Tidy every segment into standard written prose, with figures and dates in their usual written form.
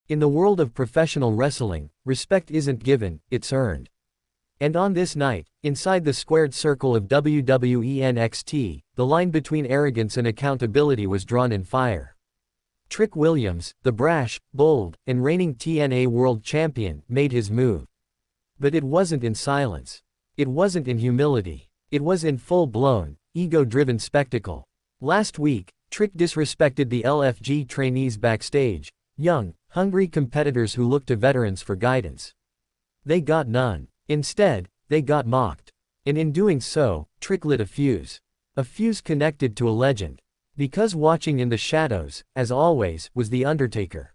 In the world of professional wrestling, respect isn't given, it's earned. And on this night, inside the squared circle of WWE NXT, the line between arrogance and accountability was drawn in fire. Trick Williams, the brash, bold, and reigning TNA World Champion, made his move. But it wasn't in silence. It wasn't in humility. It was in full-blown, ego-driven spectacle. Last week, Trick disrespected the LFG trainees backstage, young, hungry competitors who looked to veterans for guidance. They got none. Instead, they got mocked. And in doing so, Trick lit a fuse. A fuse connected to a legend. Because watching in the shadows, as always, was the Undertaker.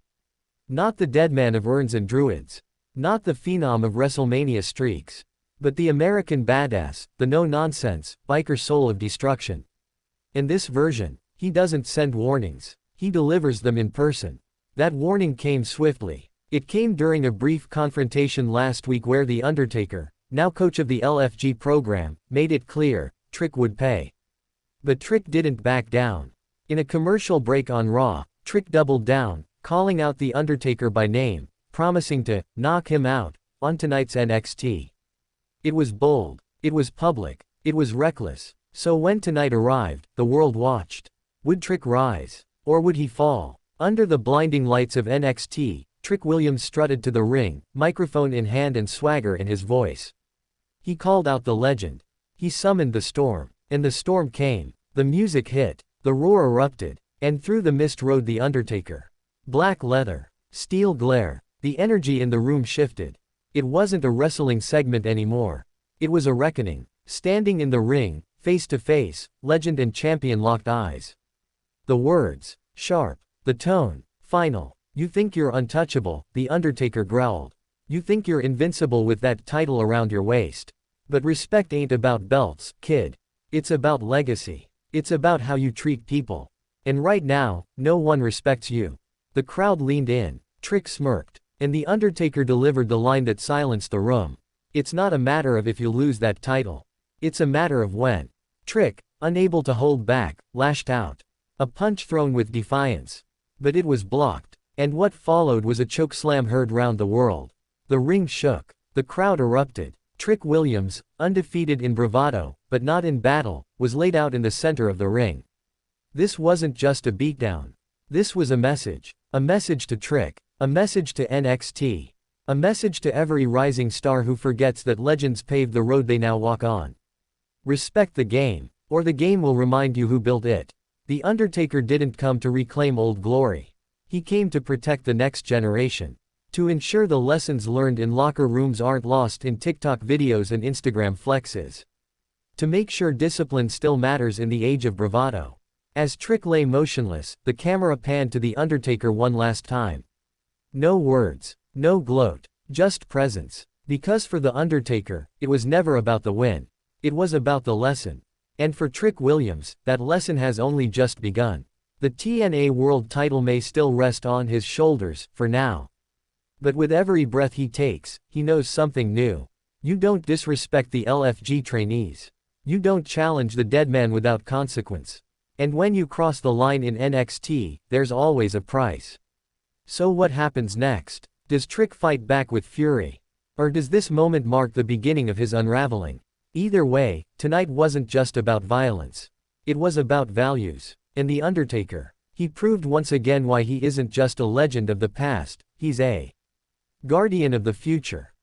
Not the Deadman of urns and druids. Not the phenom of WrestleMania streaks. But the American badass, the no-nonsense, biker soul of destruction. In this version, he doesn't send warnings. He delivers them in person. That warning came swiftly. It came during a brief confrontation last week where the Undertaker, now coach of the LFG program, made it clear, Trick would pay. But Trick didn't back down. In a commercial break on Raw, Trick doubled down, calling out the Undertaker by name, promising to knock him out on tonight's NXT. It was bold, it was public, it was reckless. So when tonight arrived, the world watched. Would Trick rise? Or would he fall? Under the blinding lights of NXT, Trick Williams strutted to the ring, microphone in hand and swagger in his voice. He called out the legend. He summoned the storm. And the storm came. The music hit. The roar erupted. And through the mist rode the Undertaker. Black leather. Steel glare. The energy in the room shifted. It wasn't a wrestling segment anymore. It was a reckoning. Standing in the ring, face to face, legend and champion locked eyes. The words, sharp. The tone, final. You think you're untouchable, the Undertaker growled. You think you're invincible with that title around your waist. But respect ain't about belts, kid. It's about legacy. It's about how you treat people. And right now, no one respects you. The crowd leaned in. Trick smirked. And the Undertaker delivered the line that silenced the room. It's not a matter of if you lose that title. It's a matter of when. Trick, unable to hold back, lashed out. A punch thrown with defiance. But it was blocked. And what followed was a chokeslam heard round the world. The ring shook. The crowd erupted. Trick Williams, undefeated in bravado, but not in battle, was laid out in the center of the ring. This wasn't just a beatdown. This was a message. A message to Trick. A message to NXT. A message to every rising star who forgets that legends paved the road they now walk on. Respect the game, or the game will remind you who built it. The Undertaker didn't come to reclaim old glory. He came to protect the next generation. To ensure the lessons learned in locker rooms aren't lost in TikTok videos and Instagram flexes. To make sure discipline still matters in the age of bravado. As Trick lay motionless, the camera panned to the Undertaker one last time. No words, no gloat, just presence. Because for the Undertaker, it was never about the win. It was about the lesson. And for Trick Williams, that lesson has only just begun. The TNA World title may still rest on his shoulders, for now. But with every breath he takes, he knows something new. You don't disrespect the LFG trainees. You don't challenge the Deadman without consequence. And when you cross the line in NXT, there's always a price. So what happens next? Does Trick fight back with fury? Or does this moment mark the beginning of his unraveling? Either way, tonight wasn't just about violence. It was about values. And the Undertaker, he proved once again why he isn't just a legend of the past, he's a guardian of the future.